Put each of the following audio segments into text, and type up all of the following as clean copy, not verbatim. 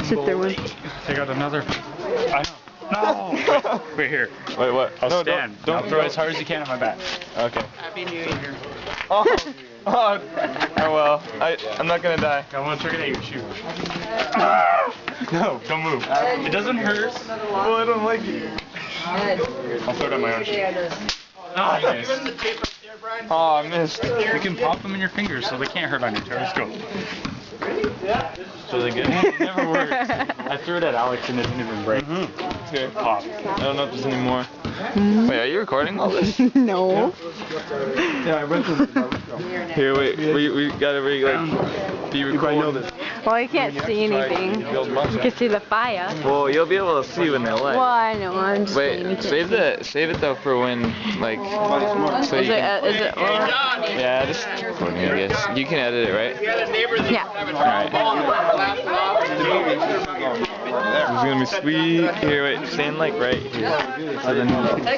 Sit there one. Take out another. I know. No! Wait here. Wait, what? I'll no, stand. Don't throw as hard as you can at my back. Okay. Happy New Year. Oh, oh well. I'm not gonna die. I want to trick it at your shoe. No, don't move. It doesn't hurt. Well, I don't like it. I'll throw it at my own shoe. Ah, nice. Oh, I missed. You can pop them in your fingers so they can't hurt on your toes. Go. So they good? It never works. I threw it at Alex and it didn't even break. Here. Pop. I don't know if there's any more. Wait, are you recording all this? No. Yeah, I went to Here, wait. We gotta be recording. Well, I can't see anything. You can see the fire. Well, you'll be able to see when they light. Well, I know. I'm just saying you Wait, can't save it though for when, like, so Is you it? can, Is it? yeah, just recording, I guess. You can edit it, right? Yeah. Alright. This is gonna be sweet. Here, wait, stand like right here. So then,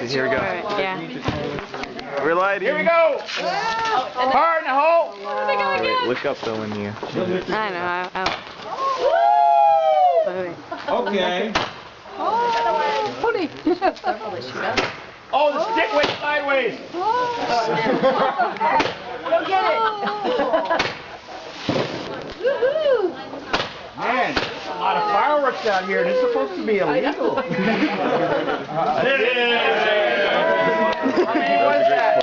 here we go. Alright. Yeah. We're lighting. Here we go! Hard in the hole! Wait, look up though when you. I know. Wait. Okay. Oh, the stick went sideways! Go get it! Man, a lot of fireworks out here. This is supposed to be illegal. That was a great quote right there.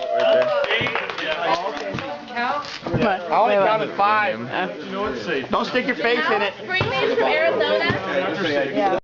I only counted 5. Don't stick your face in it. Spring from Arizona. Yeah.